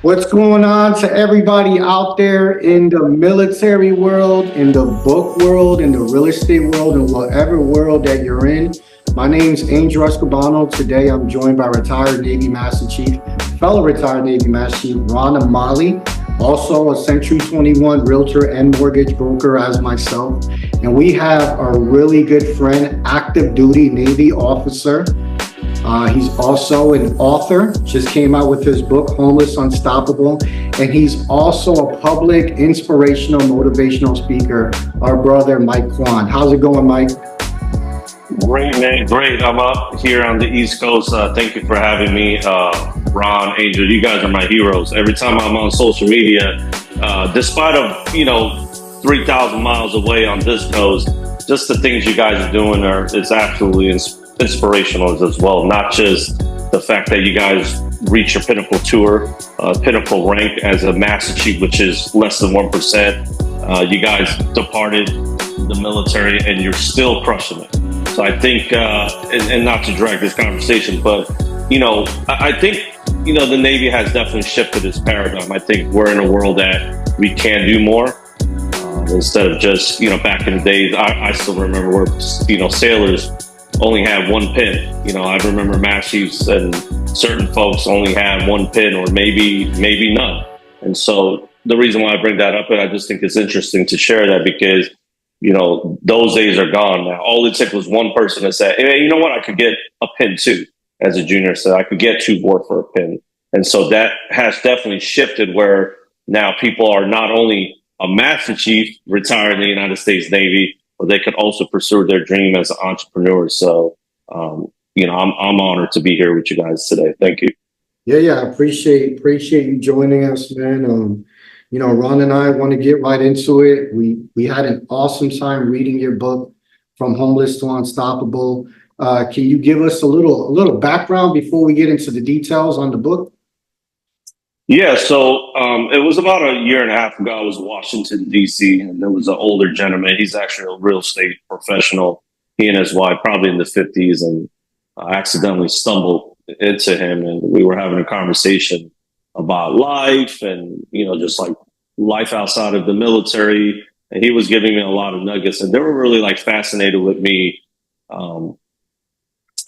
What's going on to everybody out there in the military world, in the book world, in the real estate world, and whatever world that you're in? My name's Angel Escribano. Today I'm joined by retired Navy Master Chief, fellow retired Navy Master Chief Ron Umali, also a Century 21 realtor and mortgage broker as myself. And we have a really good friend, active duty Navy officer. He's also an author, just came out with his book, Homeless Unstoppable. And he's also a public inspirational motivational speaker, our brother, Mike Kwon. How's it going, Mike? Great, man. Great. I'm up here on the East Coast. Thank you for having me. Ron, Angel, you guys are my heroes. Every time I'm on social media, despite of, 3,000 miles away on this coast, just the things you guys are doing it's absolutely inspirational as well. Not just the fact that you guys reach your pinnacle tour, pinnacle rank as a Master Chief, which is less than 1%. You guys departed the military and you're still crushing it. So I think, and not to drag this conversation, but, I think, the Navy has definitely shifted its paradigm. I think we're in a world that we can do more instead of just, back in the days, I still remember where, sailors only had one pin. I remember Master Chiefs and certain folks only had one pin or maybe none. And so the reason why I bring that up, and I just think it's interesting to share that because, those days are gone now. All it took was one person to say, hey, you know what? I could get a pin too. As a junior said, I could get 2 board for a pin. And so that has definitely shifted where now people are not only a Master Chief retired in the United States Navy, but they could also pursue their dream as an entrepreneur. So, I'm honored to be here with you guys today. Thank you. Yeah. I appreciate you joining us, man. Ron and I want to get right into it. We had an awesome time reading your book, From Homeless to Unstoppable. Can you give us a little background before we get into the details on the book? Yeah, so it was about a year and a half ago. I was in Washington, D.C., and there was an older gentleman. He's actually a real estate professional. He and his wife, probably in the 50s, and I accidentally stumbled into him, and we were having a conversation about life and, just like life outside of the military. And he was giving me a lot of nuggets, and they were really fascinated with me.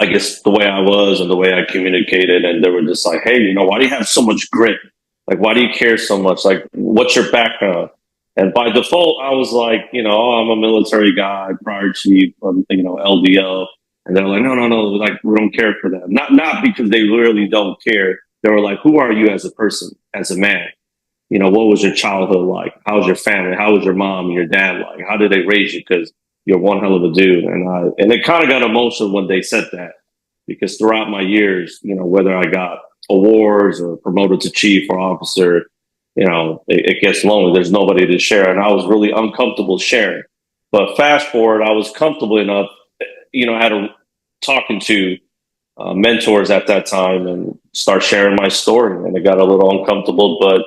I guess the way I was and the way I communicated, and they were just like, hey, why do you have so much grit? Why do you care so much? What's your background? And by default, I was like, I'm a military guy, prior chief, LDO. And they're like, no, we don't care for that. Not because they really don't care. They were like, who are you as a person, as a man? What was your childhood like? How was your family? How was your mom and your dad like? How did they raise you? Because you're one hell of a dude. And it kind of got emotional when they said that, because throughout my years, whether I got awards or promoted to chief or officer, it gets lonely. There's nobody to share. And I was really uncomfortable sharing. But fast forward, I was comfortable enough, I had talking to mentors at that time and start sharing my story. And it got a little uncomfortable, but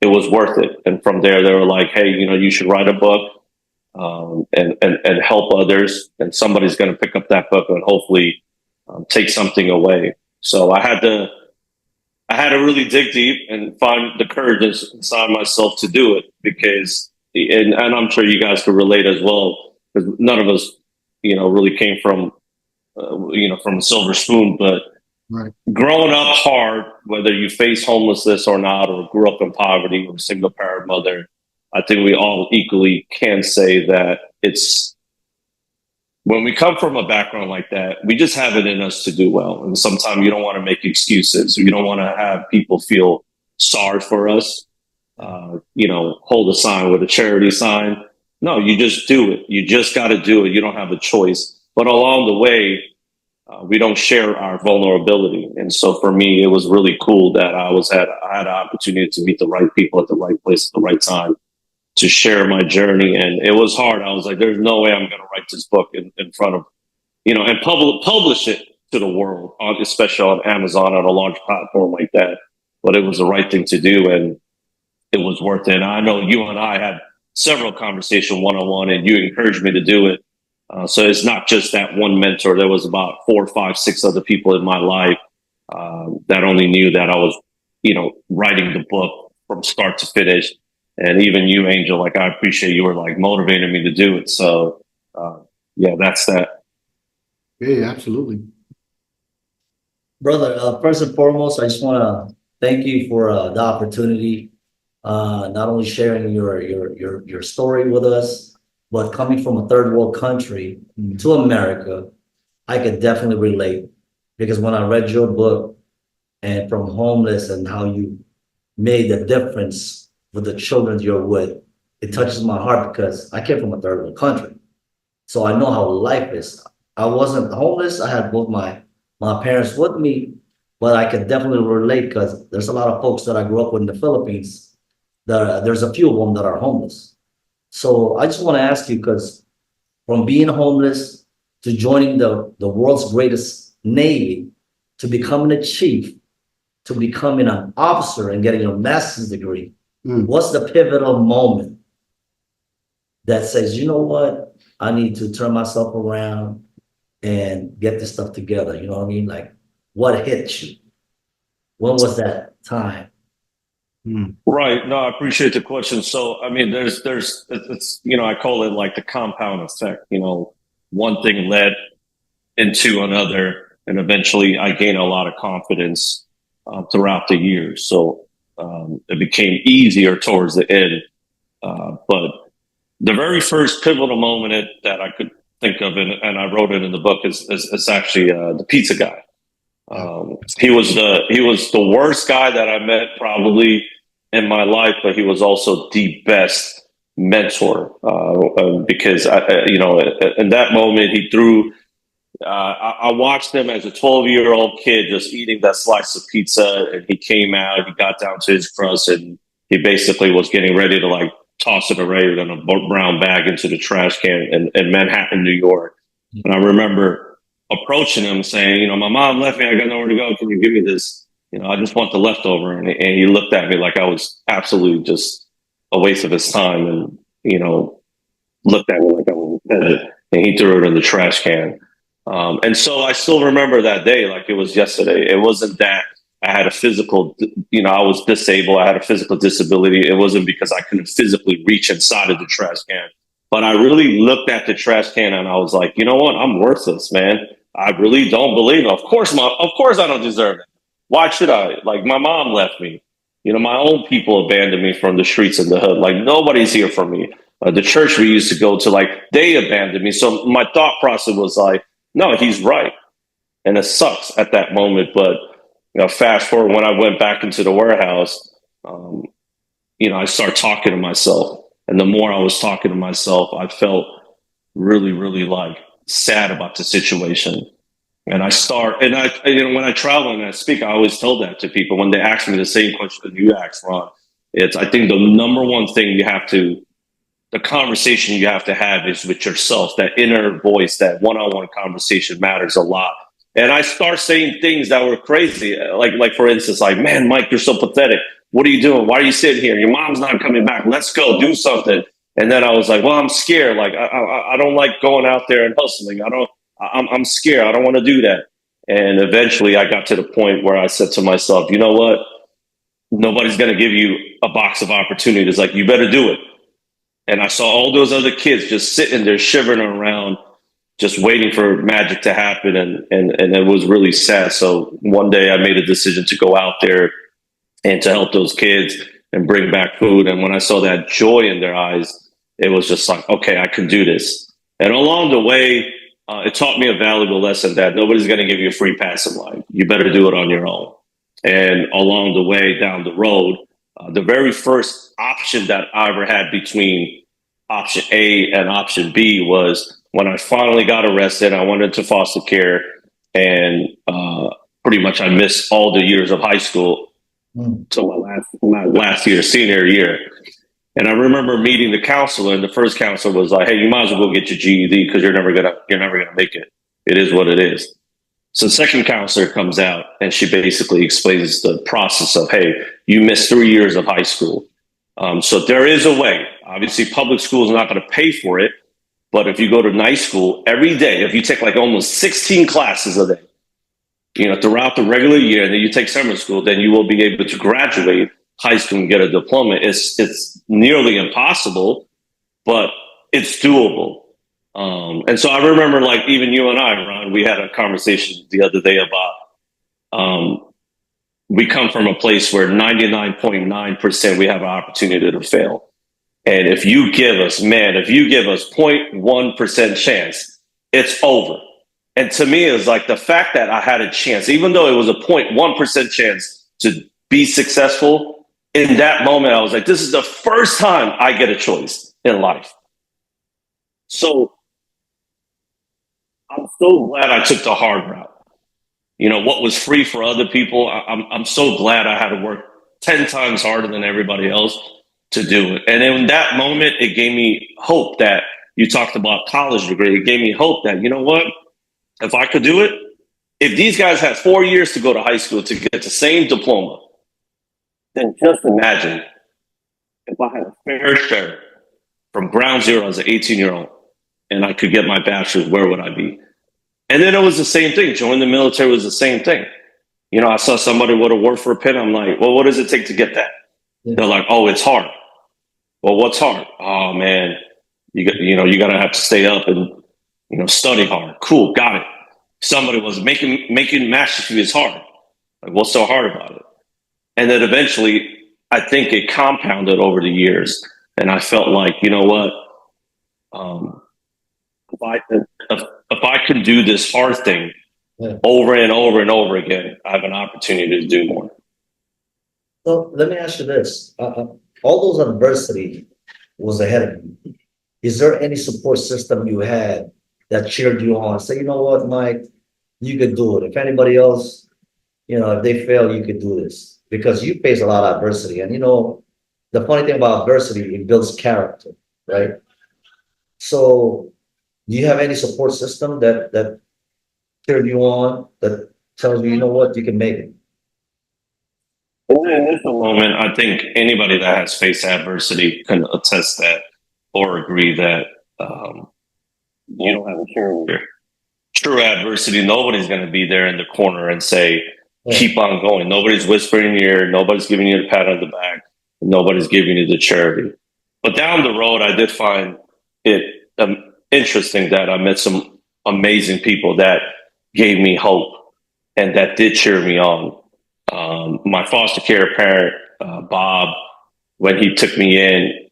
it was worth it. And from there, they were like, hey, you should write a book. And help others, and somebody's going to pick up that book and hopefully take something away. So I had to really dig deep and find the courage inside myself to do it, because, and I'm sure you guys could relate as well, because none of us, really came from, from a silver spoon, but right. Growing up hard, whether you face homelessness or not, or grew up in poverty or single parent mother, I think we all equally can say that it's when we come from a background like that, we just have it in us to do well. And sometimes you don't want to make excuses. You don't want to have people feel sorry for us, hold a sign with a charity sign. No, you just do it. You just got to do it. You don't have a choice. But along the way, we don't share our vulnerability. And so for me, it was really cool that I had an opportunity to meet the right people at the right place at the right time, to share my journey. And it was hard. I was like, there's no way I'm going to write this book in front of, and publish it to the world, especially on Amazon, on a large platform like that. But it was the right thing to do, and it was worth it. And I know you and I had several conversations one-on-one, and you encouraged me to do it. So it's not just that one mentor. There was about 4, 5, 6 other people in my life that only knew that I was, writing the book from start to finish. And even you, Angel, like, I appreciate you were like motivating me to do it. So, yeah, that's that. Yeah, absolutely. Brother, first and foremost, I just want to thank you for the opportunity, not only sharing your story with us, but coming from a third world country to America, I could definitely relate because when I read your book and from homeless and how you made the difference with the children you're with, it touches my heart because I came from a third world country. So I know how life is. I wasn't homeless. I had both my parents with me, but I can definitely relate because there's a lot of folks that I grew up with in the Philippines that there's a few of them that are homeless. So I just want to ask you, because from being homeless to joining the world's greatest navy, to becoming a chief, to becoming an officer and getting a master's degree, what's the pivotal moment that says, you know what, I need to turn myself around and get this stuff together? You know what I mean? Like, what hit you? When was that time? Right. No, I appreciate the question. So, I mean, it's, I call it like the compound effect. One thing led into another, and eventually I gained a lot of confidence throughout the years. So it became easier towards the end. But the very first pivotal moment that I could think of, and I wrote it in the book, is actually the pizza guy. He was the worst guy that I met probably in my life, but he was also the best mentor because in that moment he threw. I watched him as a 12-year-old kid just eating that slice of pizza, and he came out. He got down to his crust, and he basically was getting ready to like toss it away in a brown bag into the trash can in Manhattan, New York. And I remember approaching him saying, my mom left me. I got nowhere to go. Can you give me this? I just want the leftover. And he looked at me like I was absolutely just a waste of his time, and, looked at me like I was a peasant, and he threw it in the trash can. And so I still remember that day like it was yesterday. It wasn't that I had a physical, I was disabled. I had a physical disability. It wasn't because I couldn't physically reach inside of the trash can. But I really looked at the trash can and I was like, you know what? I'm worthless, man. I really don't believe it. Of course I don't deserve it. Why should I? Like, my mom left me. My own people abandoned me from the streets of the hood. Like, nobody's here for me. The church we used to go to, like, they abandoned me. So my thought process was like, no, he's right. And it sucks at that moment. But, fast forward when I went back into the warehouse, I started talking to myself. And the more I was talking to myself, I felt really, really like sad about the situation. And when I travel and I speak, I always tell that to people when they ask me the same question that you asked, Ron. I think the number one thing the conversation you have to have is with yourself. That inner voice, that one-on-one conversation matters a lot. And I start saying things that were crazy. Like for instance, like, man, Mike, you're so pathetic. What are you doing? Why are you sitting here? Your mom's not coming back. Let's go do something. And then I was like, well, I'm scared. Like, I don't like going out there and hustling. I'm scared. I don't want to do that. And eventually I got to the point where I said to myself, you know what? Nobody's going to give you a box of opportunities. Like, you better do it. And I saw all those other kids just sitting there shivering around, just waiting for magic to happen. And it was really sad. So one day I made a decision to go out there and to help those kids and bring back food. And when I saw that joy in their eyes, it was just like, okay, I can do this. And along the way, it taught me a valuable lesson that nobody's going to give you a free pass in life. You better do it on your own. And along the way down the road, the very first option that I ever had between option A and option B was when I finally got arrested. I went into foster care, and pretty much I missed all the years of high school till my last year, senior year. And I remember meeting the counselor, and the first counselor was like, hey, you might as well go get your GED because you're never gonna make it. It is what it is. So the second counselor comes out and she basically explains the process of, hey, you missed 3 years of high school. So there is a way. Obviously, public school is not going to pay for it. But if you go to night school every day, if you take like almost 16 classes a day, throughout the regular year, and then you take summer school, then you will be able to graduate high school and get a diploma. It's nearly impossible, but it's doable. And so I remember, like, even you and I, Ron, we had a conversation the other day about we come from a place where 99.9% we have an opportunity to fail. And if you give us 0.1% chance, it's over. And to me, it's like the fact that I had a chance, even though it was a 0.1% chance to be successful, in that moment, I was like, this is the first time I get a choice in life. So I'm so glad I took the hard route. What was free for other people, I'm so glad I had to work 10 times harder than everybody else to do it. And in that moment, it gave me hope that you talked about college degree. It gave me hope that, you know what, if I could do it, if these guys had 4 years to go to high school to get the same diploma, then just imagine if I had a fair share from ground zero as an 18-year-old and I could get my bachelor's, where would I be? And then it was the same thing. Joining the military was the same thing. I saw somebody with a word for a pen. I'm like, well, what does it take to get that? Yeah. They're like, oh, it's hard. Well, what's hard? Oh, man, you got to have to stay up and, study hard. Cool, got it. Somebody was making master's degrees hard. Like, what's so hard about it? And then eventually, I think it compounded over the years. And I felt like, you know what? If I can do this hard thing over and over and over again, I have an opportunity to do more. So let me ask you this. All those adversity was ahead of you. Is there any support system you had that cheered you on? Say, you know what, Mike, you could do it. If anybody else, if they fail, you could do this. Because you face a lot of adversity. And, the funny thing about adversity, it builds character, right? So do you have any support system that cheered you on, that tells you, you know what, you can make it? In the initial moment, I think anybody that has faced adversity can attest that or agree that you don't have a cheerleader. True adversity, nobody's going to be there in the corner and say, keep on going. Nobody's whispering in your ear. Nobody's giving you a pat on the back. Nobody's giving you the charity. But down the road, I did find it interesting that I met some amazing people that gave me hope and that did cheer me on. My foster care parent, Bob, when he took me in,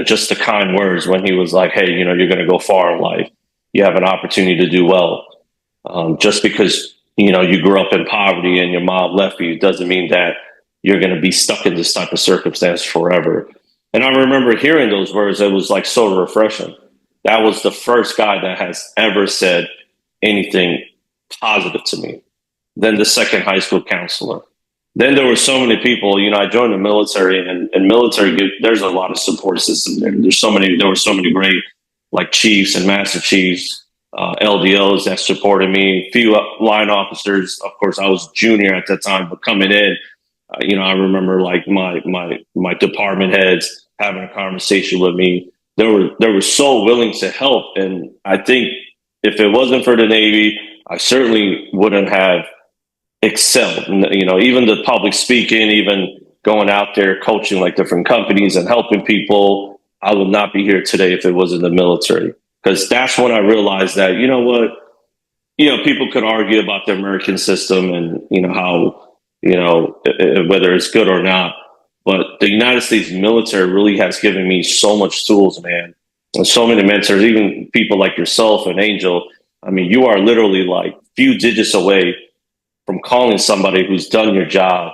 just the kind words when he was like, hey, you're going to go far in life. You have an opportunity to do well. Just because, you grew up in poverty and your mom left you doesn't mean that you're going to be stuck in this type of circumstance forever. And I remember hearing those words. It was like so refreshing. That was the first guy that has ever said anything positive to me. Then the second high school counselor. Then there were so many people, I joined the military and military, there's a lot of support system there. There were so many great like chiefs and master chiefs, LDOs that supported me, few line officers. Of course, I was junior at that time, but coming in, I remember like my department heads having a conversation with me. They were so willing to help. And I think if it wasn't for the Navy, I certainly wouldn't have excelled. Even the public speaking, even going out there coaching like different companies and helping people, I would not be here today if it wasn't the military. Because that's when I realized that, people could argue about the American system and, how, whether it's good or not. But the United States military really has given me so much tools, man. And so many mentors, even people like yourself and Angel. I mean, you are literally like few digits away from calling somebody who's done your job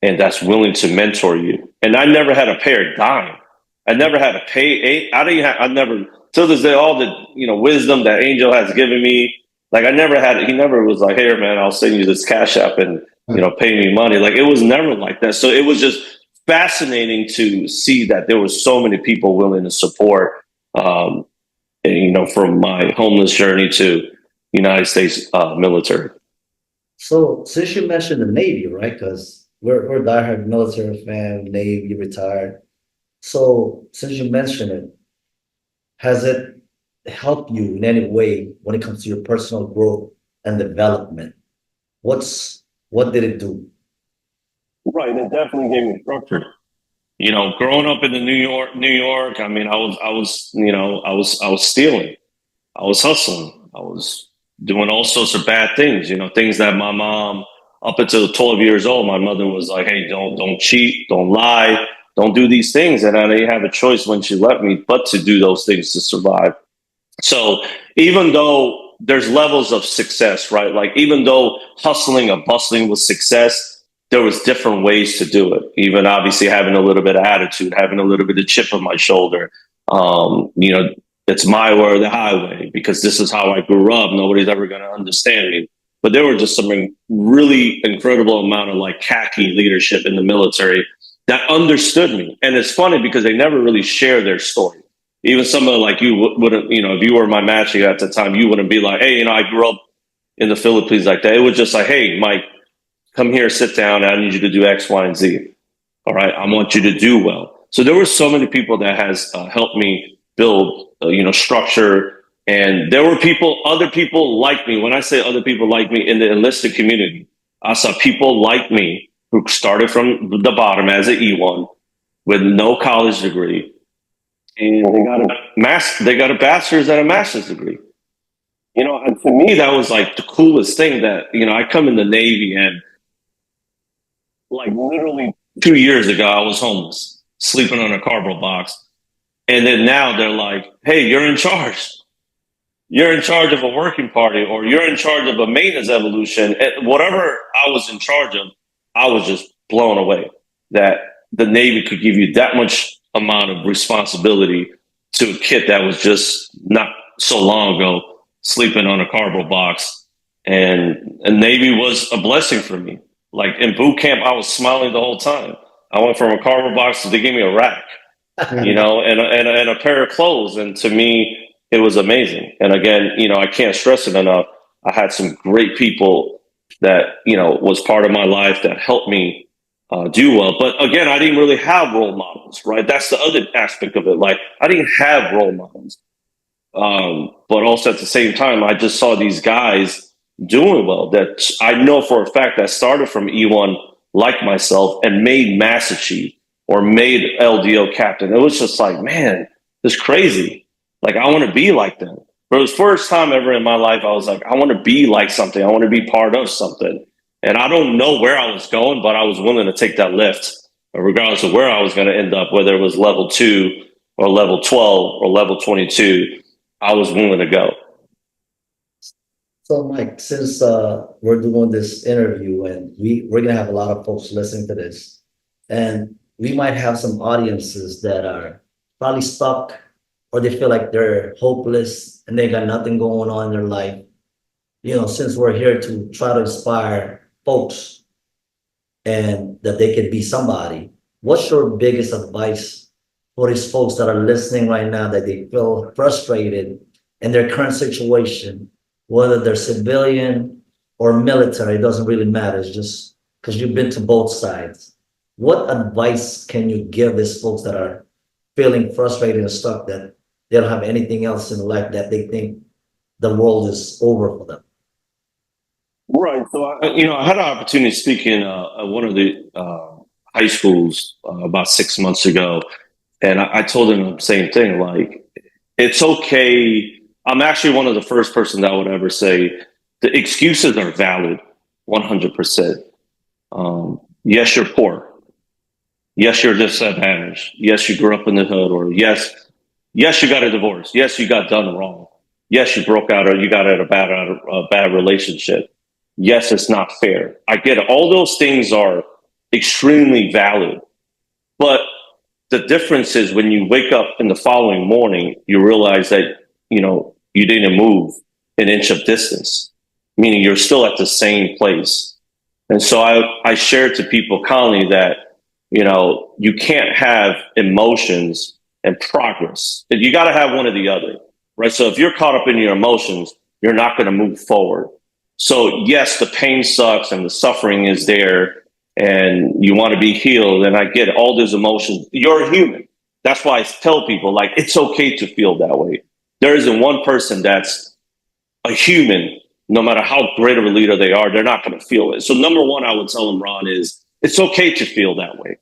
and that's willing to mentor you. And I never had to pay a dime. I never had to pay. I never, till this day, all the, wisdom that Angel has given me, like he never was like, hey man, I'll send you this cash app and, pay me money. Like it was never like that. So it was just fascinating to see that there were so many people willing to support, from my homeless journey to United States military. So since you mentioned the Navy, right? Because we're diehard military fan, Navy retired. So since you mentioned it, has it helped you in any way when it comes to your personal growth and development? what did it do? Right, it definitely gave me structure. You know, growing up in the New York, I mean, I was stealing, I was hustling, I was doing all sorts of bad things. You know, things that my mom, up until 12 years old, my mother was like, "Hey, don't cheat, don't lie, don't do these things." And I didn't have a choice when she left me but to do those things to survive. So even though there's levels of success, right? Like even though hustling or bustling was success, there was different ways to do it. Even obviously having a little bit of attitude, having a little bit of chip on my shoulder. You know, it's my way or the highway because this is how I grew up. Nobody's ever going to understand me. But there were just some really incredible amount of like khaki leadership in the military that understood me. And it's funny because they never really share their story. Even someone like you wouldn't, you know, if you were my matching at the time, you wouldn't be like, "Hey, you know, I grew up in the Philippines like that." It was just like, "Hey, Mike, come here, sit down. I need you to do X, Y, and Z. All right, I want you to do well." So there were so many people that has helped me build, structure. And there were other people like me. When I say other people like me in the enlisted community, I saw people like me who started from the bottom as an E1 with no college degree. And they got a bachelor's and a master's degree. You know, and to me, that was like the coolest thing that, you know, I come in the Navy and like literally 2 years ago, I was homeless, sleeping on a cardboard box. And then now they're like, "Hey, you're in charge. You're in charge of a working party or you're in charge of a maintenance evolution." And whatever I was in charge of, I was just blown away that the Navy could give you that much amount of responsibility to a kid that was just not so long ago sleeping on a cardboard box. And Navy was a blessing for me. Like in boot camp, I was smiling the whole time. I went from a cardboard box to they gave me a rack, you know, and a pair of clothes. And to me, it was amazing. And again, you know, I can't stress it enough. I had some great people that, you know, was part of my life that helped me do well. But again, I didn't really have role models, right? That's the other aspect of it. Like I didn't have role models. But also at the same time, I just saw these guys doing well that I know for a fact that started from E1 like myself and made Master Chief or made LDO captain. It was just like, man, it's crazy. Like I want to be like them. For the first time ever in my life, I was like, I want to be like something. I want to be part of something. And I don't know where I was going, but I was willing to take that lift, regardless of where I was going to end up, whether it was level 2 or level 12 or level 22. I was willing to go. So, Mike, since we're doing this interview and we're gonna have a lot of folks listening to this, and we might have some audiences that are probably stuck or they feel like they're hopeless and they got nothing going on in their life. You know, since we're here to try to inspire folks and that they could be somebody, what's your biggest advice for these folks that are listening right now that they feel frustrated in their current situation, whether they're civilian or military, it doesn't really matter. It's just because you've been to both sides. What advice can you give these folks that are feeling frustrated and stuck that they don't have anything else in life that they think the world is over for them? Right. So, I had an opportunity to speak in one of the high schools about 6 months ago. And I told them the same thing, like, it's okay. I'm actually one of the first person that would ever say the excuses are valid 100%. Yes, you're poor. Yes, you're disadvantaged. Yes, you grew up in the hood, or yes, you got a divorce. Yes, you got done wrong. Yes, you broke out or you got out of a bad relationship. Yes, it's not fair. I get it. All those things are extremely valid. But the difference is when you wake up in the following morning, you realize that, you didn't move an inch of distance, meaning you're still at the same place. And so I shared to people calmly that, you can't have emotions and progress. You got to have one or the other, right? So if you're caught up in your emotions, you're not going to move forward. So yes, the pain sucks and the suffering is there and you want to be healed. And I get all those emotions. You're a human. That's why I tell people, it's okay to feel that way. There isn't one person that's a human no matter how great of a leader they are, they're not going to feel it. So number one, I would tell them, Ron, is it's okay to feel that way.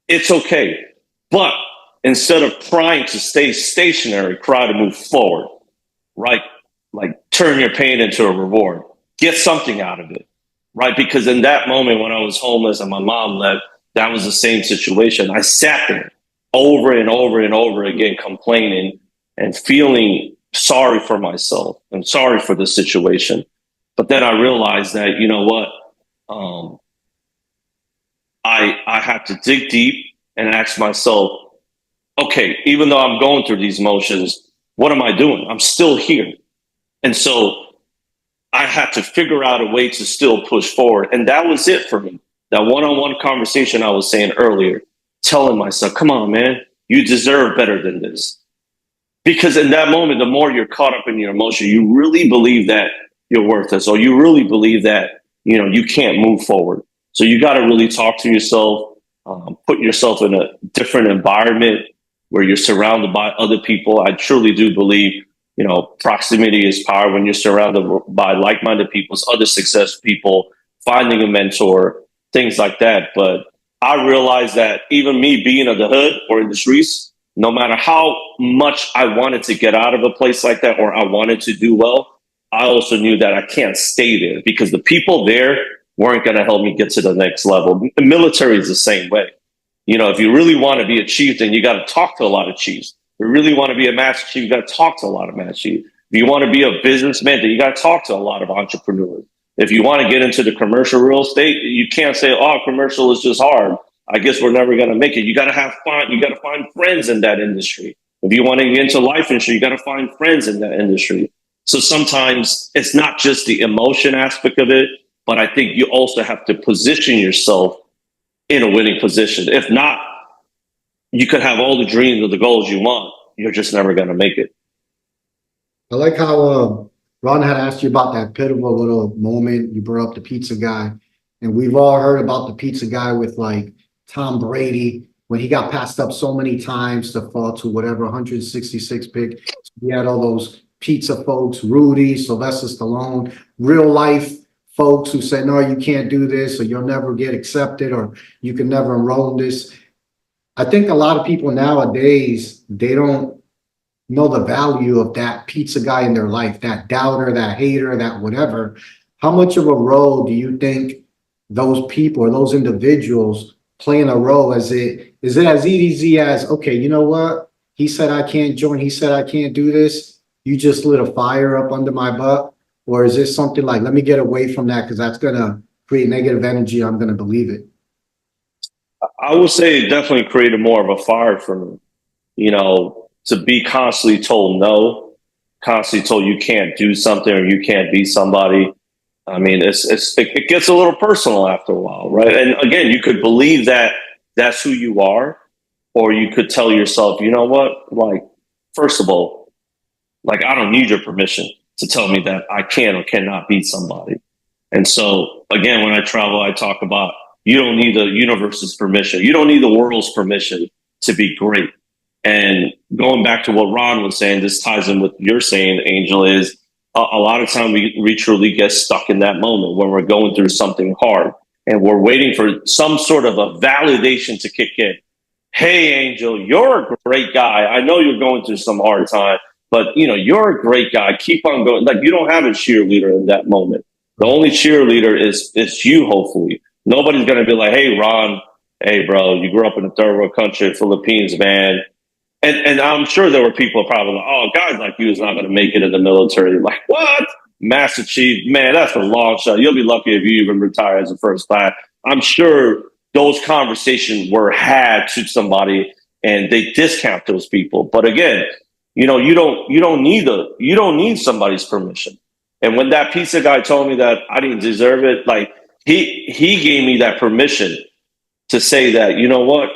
It's okay. But instead of trying to stay stationary, try to move forward, right? Like turn your pain into a reward. Get something out of it, right? Because in that moment when I was homeless and my mom left, that was the same situation. I sat there over and over and over again, complaining and feeling sorry for myself and sorry for the situation. But then I realized that, you know what? I had to dig deep and ask myself, okay, even though I'm going through these motions, what am I doing? I'm still here. And so I had to figure out a way to still push forward. And that was it for me. That one-on-one conversation I was saying earlier, telling myself, come on, man, you deserve better than this. Because in that moment, the more you're caught up in your emotion, you really believe that you're worthless, or you really believe that, you know, you can't move forward. So you got to really talk to yourself, put yourself in a different environment where you're surrounded by other people. I truly do believe, you know, proximity is power. When you're surrounded by like-minded people, other successful people, finding a mentor, things like that. But I realized that even me being in the hood or in the streets, no matter how much I wanted to get out of a place like that, or I wanted to do well, I also knew that I can't stay there because the people there weren't going to help me get to the next level. The military is the same way. You know, if you really want to be a chief, then you got to talk to a lot of chiefs. If you really want to be a master chief, you got to talk to a lot of master chiefs. If you want to be a businessman, then you got to talk to a lot of entrepreneurs. If you want to get into the commercial real estate, you can't say, oh, commercial is just hard. I guess we're never going to make it. You got to find friends in that industry. If you want to get into life insurance, you got to find friends in that industry. So sometimes it's not just the emotion aspect of it, but I think you also have to position yourself in a winning position. If not, you could have all the dreams or the goals you want. You're just never going to make it. I like how Ron had asked you about that pivotal little moment. You brought up the pizza guy, and we've all heard about the pizza guy with like Tom Brady when he got passed up so many times to fall to whatever 166 pick. We had all those pizza folks, Rudy, Sylvester Stallone, real life folks who say, no, you can't do this, or you'll never get accepted, or you can never enroll in this. I think a lot of people nowadays, they don't know the value of that pizza guy in their life, that doubter, that hater, that whatever. How much of a role do you think those people or those individuals play in a role? Is it as easy as, okay, you know what? He said I can't join. He said I can't do this. You just lit a fire up under my butt. Or is this something like, let me get away from that because that's going to create negative energy. I'm going to believe it. I would say it definitely created more of a fire for me, you know, to be constantly told no, constantly told you can't do something or you can't be somebody. I mean, it gets a little personal after a while, right? And again, you could believe that that's who you are, or you could tell yourself, you know what, like, first of all, like, I don't need your permission to tell me that I can or cannot be somebody. And so, again, when I travel, I talk about you don't need the universe's permission. You don't need the world's permission to be great. And going back to what Ron was saying, this ties in with what you're saying, Angel, is a lot of time we truly get stuck in that moment when we're going through something hard and we're waiting for some sort of a validation to kick in. Hey, Angel, you're a great guy. I know you're going through some hard time, but you know, you're a great guy. Keep on going. Like, you don't have a cheerleader in that moment. The only cheerleader is you, hopefully. Nobody's going to be like, hey, Ron, hey, bro, you grew up in a third world country, Philippines, man. And I'm sure there were people probably like, oh, guys like you is not going to make it in the military. Like, what? Master Chief, man, that's a long shot. You'll be lucky if you even retire as a first class. I'm sure those conversations were had to somebody and they discount those people. But again, you know, you don't need somebody's permission. And when that pizza guy told me that I didn't deserve it, like he gave me that permission to say that, you know what,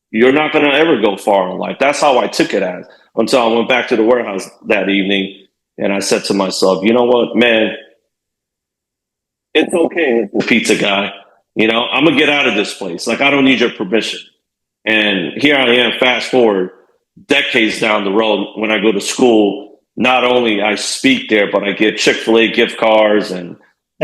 you're not going to ever go far in life. That's how I took it as, until I went back to the warehouse that evening and I said to myself, you know what, man, it's okay, pizza guy. You know, I'm going to get out of this place. Like, I don't need your permission. And here I am, fast forward decades down the road, when I go to school not only I speak there, but I get Chick-fil-A gift cards and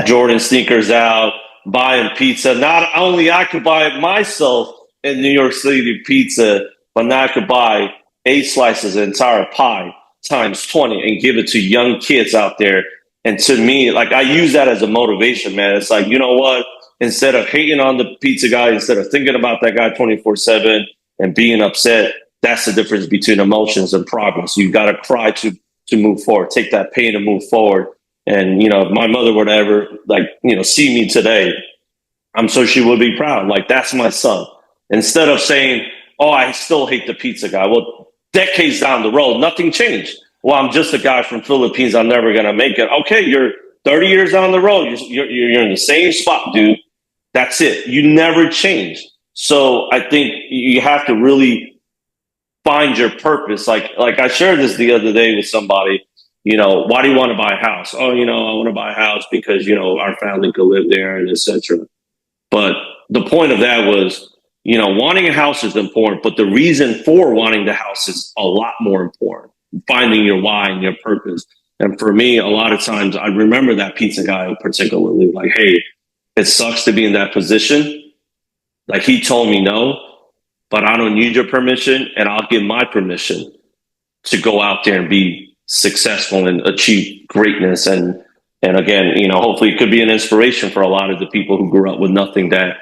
Jordan sneakers out, buying pizza. Not only I could buy it myself in New York City pizza, but now I could buy 8 slices of entire pie times 20 and give it to young kids out there. And to me, like, I use that as a motivation, man. It's like, you know what? Instead of hating on the pizza guy, instead of thinking about that guy 24/7 and being upset, that's the difference between emotions and progress. You got to cry to move forward, take that pain and move forward. And, you know, if my mother would ever, like, you know, see me today, I'm sure she would be proud. Like, that's my son. Instead of saying, oh, I still hate the pizza guy. Well, decades down the road, nothing changed. Well, I'm just a guy from Philippines. I'm never going to make it. Okay, you're 30 years down the road. You're in the same spot, dude. That's it. You never change. So I think you have to really find your purpose. Like I shared this the other day with somebody. You know, why do you want to buy a house? Oh, you know, I want to buy a house because, you know, our family could live there and etc. But the point of that was, you know, wanting a house is important, but the reason for wanting the house is a lot more important. Finding your why and your purpose. And for me, a lot of times I remember that pizza guy particularly, like, hey, it sucks to be in that position. Like, he told me no, but I don't need your permission, and I'll give my permission to go out there and be successful and achieve greatness. And again, you know, hopefully it could be an inspiration for a lot of the people who grew up with nothing, that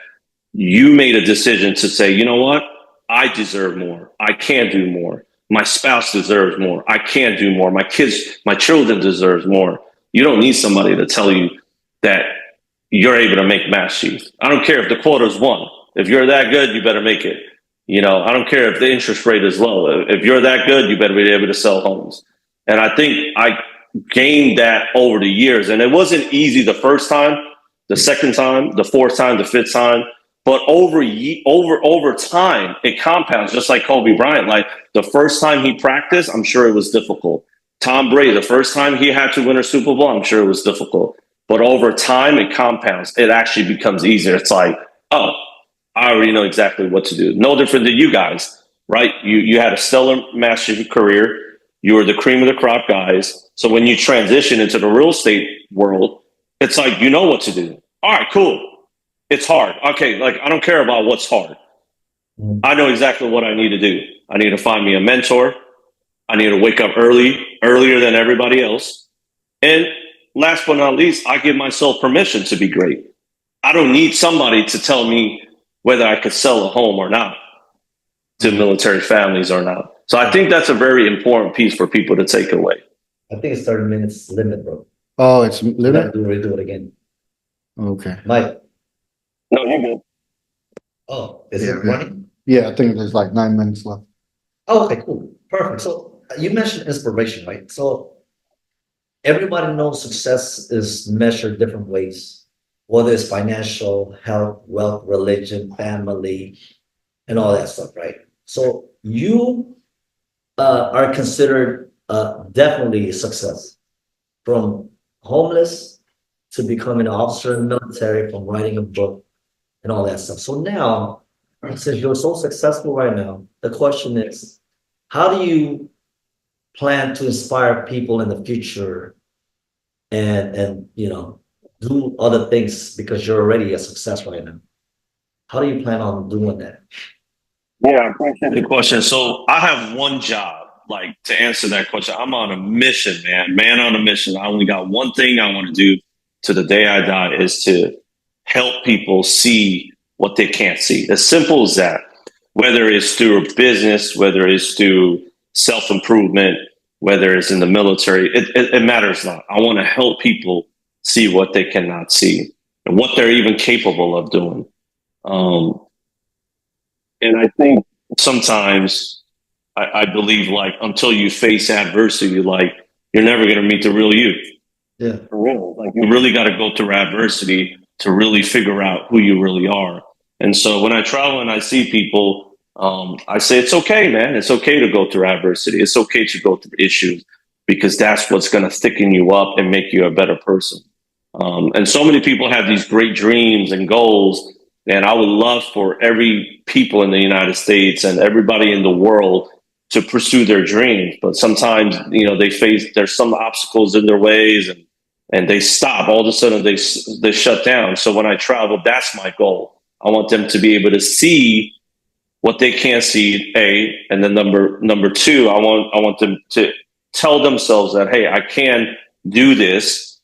you made a decision to say, you know what, I deserve more. I can do more. My spouse deserves more. I can do more. My kids, my children deserves more. You don't need somebody to tell you that you're able to make math sheets. I don't care if the quota's 1. If you're that good, you better make it. You know, I don't care if the interest rate is low. If you're that good, you better be able to sell homes. And I think I gained that over the years. And it wasn't easy the first time, the second time, the fourth time, the fifth time. But over time, it compounds, just like Kobe Bryant. Like, the first time he practiced, I'm sure it was difficult. Tom Brady, the first time he had to win a Super Bowl, I'm sure it was difficult. But over time, it compounds. It actually becomes easier. It's like, oh, I already know exactly what to do. No different than you guys, right? You had a stellar master's career. You were the cream of the crop guys. So when you transition into the real estate world, it's like, you know what to do. All right, cool. It's hard. Okay, like, I don't care about what's hard. I know exactly what I need to do. I need to find me a mentor. I need to wake up earlier than everybody else. And last but not least, I give myself permission to be great. I don't need somebody to tell me whether I could sell a home or not to military families or not. So I think that's a very important piece for people to take away. I think it's 30 minutes limit, bro. Oh, it's You limit? have to redo it again. Okay. Mike. No, you're good. Oh, is Yeah, it yeah. running? Yeah, I think there's like 9 minutes left. Oh, okay, cool. Perfect. So you mentioned inspiration, right? So everybody knows success is measured different ways, whether it's financial, health, wealth, religion, family, and all that stuff, right? So you are considered definitely a success, from homeless to becoming an officer in the military, from writing a book and all that stuff. So now, since you're so successful right now, the question is, how do you plan to inspire people in the future and you know, do other things, because you're already a success right now? How do you plan on doing that? Yeah, I appreciate the question. So I have one job, like, to answer that question. I'm on a mission, man on a mission. I only got one thing I want to do to the day I die, is to help people see what they can't see. As simple as that. Whether it's through a business, whether it's through self-improvement, whether it's in the military, it matters not. I want to help people see what they cannot see and what they're even capable of doing. And I think sometimes I believe, like, until you face adversity, like, you're never going to meet the real you. Yeah. For real. Like, you really got to go through adversity to really figure out who you really are. And so when I travel and I see people, I say, it's okay, man. It's okay to go through adversity. It's okay to go through issues, because that's what's going to thicken you up and make you a better person. And so many people have these great dreams and goals. And I would love for every people in the United States and everybody in the world to pursue their dreams. But sometimes, there's some obstacles in their ways, and they stop. All of a sudden they shut down. So when I travel, that's my goal. I want them to be able to see what they can't see, and then number two, I want them to tell themselves that, hey, I can do this,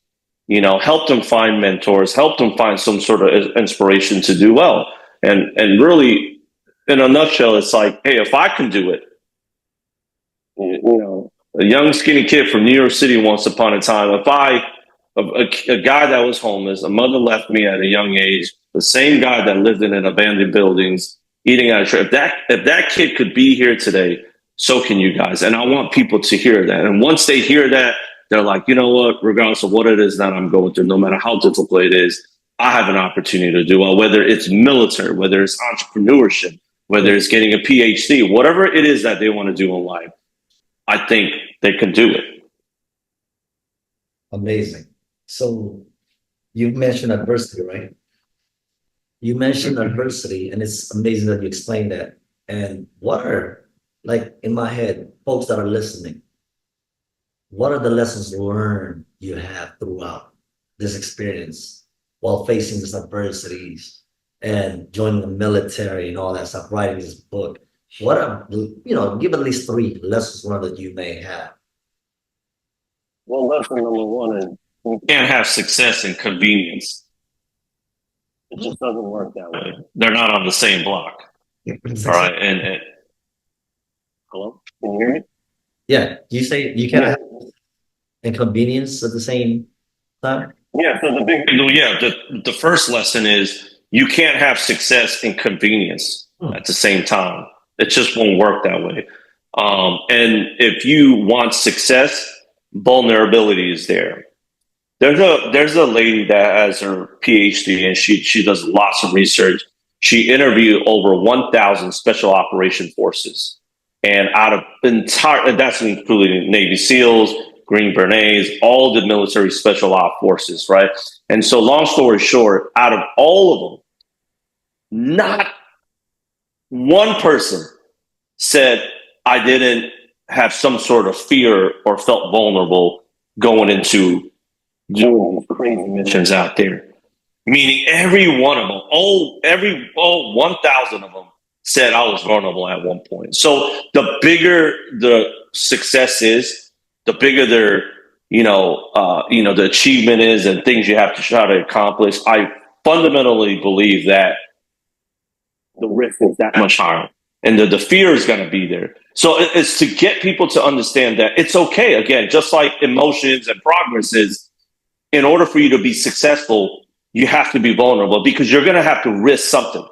help them find mentors, help them find some sort of inspiration to do well. And really, in a nutshell, it's like, hey, if I can do it, a young skinny kid from New York City once upon a time, a guy that was homeless, a mother left me at a young age, the same guy that lived in abandoned buildings, eating out of trash. If that kid could be here today, so can you guys. And I want people to hear that. And once they hear that, they're like, you know what, regardless of what it is that I'm going through, no matter how difficult it is, I have an opportunity to do well, whether it's military, whether it's entrepreneurship, whether it's getting a PhD, whatever it is that they want to do in life, I think they can do it. Amazing. So you mentioned adversity, right? You mentioned adversity, and it's amazing that you explained that. And what are, like in my head, folks that are listening, what are the lessons learned you have throughout this experience while facing these adversities and joining the military and all that stuff, writing this book? What are, give at least 3 lessons learned that you may have. Well, lesson number 1 is you can't have success and convenience. It just doesn't work that way. They're not on the same block. All right. And hello? Can you hear me? Yeah. You say you can't have inconvenience at the same time? Yeah. So the first lesson is you can't have success and convenience at the same time. It just won't work that way. And if you want success, vulnerability is there. There's a lady that has her PhD, and she does lots of research. She interviewed over 1,000 special operation forces, and that's including Navy SEALs, Green Berets, all the military special op forces, right? And so, long story short, out of all of them, not one person said I didn't have some sort of fear or felt vulnerable going into doing crazy missions out there. Meaning every one of them, all 1,000 of them said I was vulnerable at one point. So the bigger the success is, the bigger their, the achievement is and things you have to try to accomplish. I fundamentally believe that the risk is that much higher, and the fear is going to be there. So it's to get people to understand that it's okay. Again, just like emotions and progress is, in order for you to be successful, you have to be vulnerable, because you're going to have to risk something.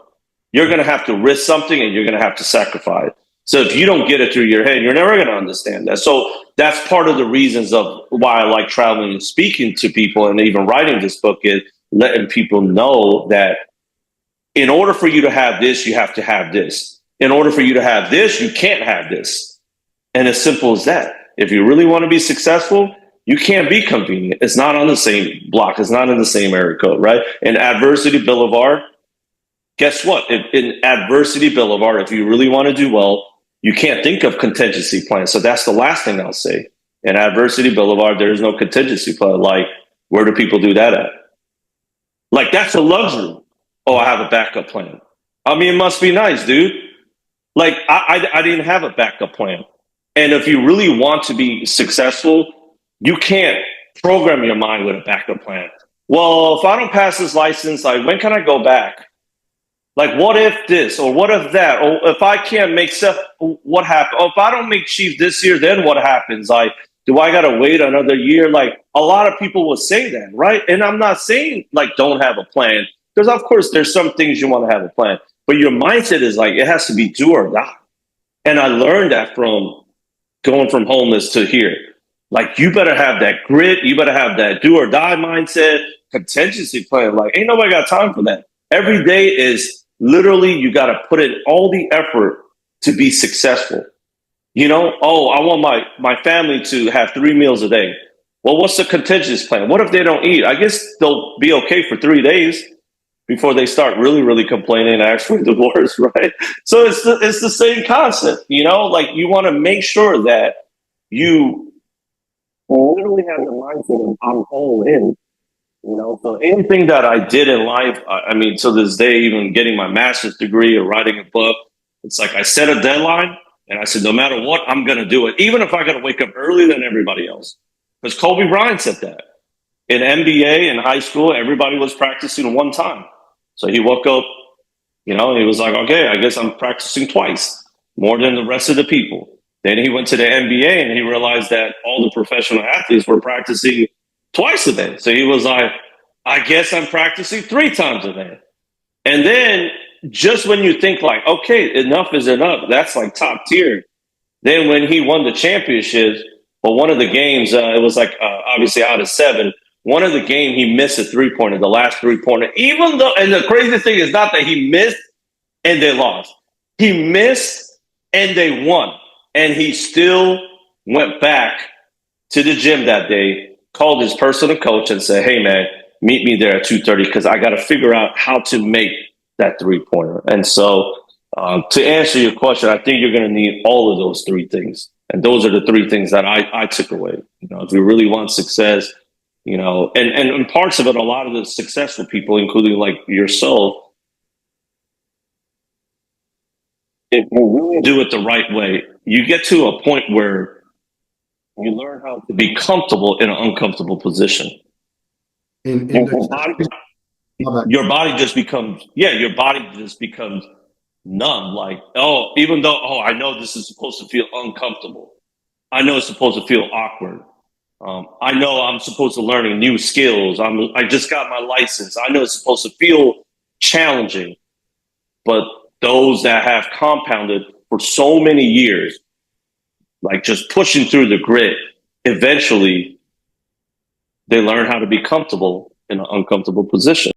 You're going to have to risk something, and you're going to have to sacrifice. So if you don't get it through your head, you're never going to understand that. So that's part of the reasons of why I like traveling and speaking to people, and even writing this book, is letting people know that in order for you to have this, you have to have this. In order for you to have this, you can't have this. And as simple as that. If you really want to be successful, you can't be convenient. It's not on the same block. It's not in the same area code, right? In Adversity Boulevard, guess what? In Adversity Boulevard, if you really want to do well, you can't think of contingency plans. So that's the last thing I'll say. In Adversity Boulevard, there is no contingency plan. Like, where do people do that at? Like, that's a luxury. Oh, I have a backup plan. I mean, it must be nice, dude. Like, I didn't have a backup plan. And if you really want to be successful, you can't program your mind with a backup plan. Well, if I don't pass this license, when can I go back? Like, what if this, or what if that, or if I can't make stuff, what happens? Oh, if I don't make chief this year, then what happens? Like, do I got to wait another year? Like, a lot of people will say that, right? And I'm not saying, like, don't have a plan, because of course there's some things you want to have a plan, but your mindset is like, it has to be do or die. And I learned that from going from homeless to here. Like, you better have that grit. You better have that do or die mindset, contingency plan. Like, ain't nobody got time for that. Every day is literally, you got to put in all the effort to be successful. Oh, I want my family to have 3 meals a day. Well, what's the contingency plan? What if they don't eat? I guess they'll be okay for 3 days. before they start really, really complaining and ask for divorce, right? So it's the same concept, you know, like you want to make sure that you literally have the mindset of I'm all in, you know. So anything that I did in life, I mean, to this day, even getting my master's degree or writing a book, it's like I set a deadline and I said, no matter what, I'm going to do it, even if I got to wake up earlier than everybody else. Because Kobe Bryant said that. In NBA, in high school, everybody was practicing one time. So he woke up, you know, and he was like, okay, I guess I'm practicing twice, more than the rest of the people. Then he went to the NBA and he realized that all the professional athletes were practicing twice a day. So he was like, I guess I'm practicing 3 times a day. And then just when you think like, okay, enough is enough, that's like top tier. Then when he won the championships, but one of the games, it was like obviously out of 7, one of the game he missed a 3-pointer, the last 3-pointer, even though, and the crazy thing is not that he missed and they lost. He missed and they won. And he still went back to the gym that day, called his personal coach and said, hey man, meet me there at 2:30 because I got to figure out how to make that 3-pointer. And so to answer your question, I think you're going to need all of those 3 things. And those are the 3 things that I took away. You know, if you really want success, you know, and parts of it, a lot of the successful people, including like yourself, if you really do it the right way, you get to a point where you learn how to be comfortable in an uncomfortable position. Your body just becomes, your body just becomes numb. Like, oh, even though, oh, I know this is supposed to feel uncomfortable. I know it's supposed to feel awkward. I know I'm supposed to learn new skills. I just got my license. I know it's supposed to feel challenging, but those that have compounded for so many years, like just pushing through the grit, eventually they learn how to be comfortable in an uncomfortable position.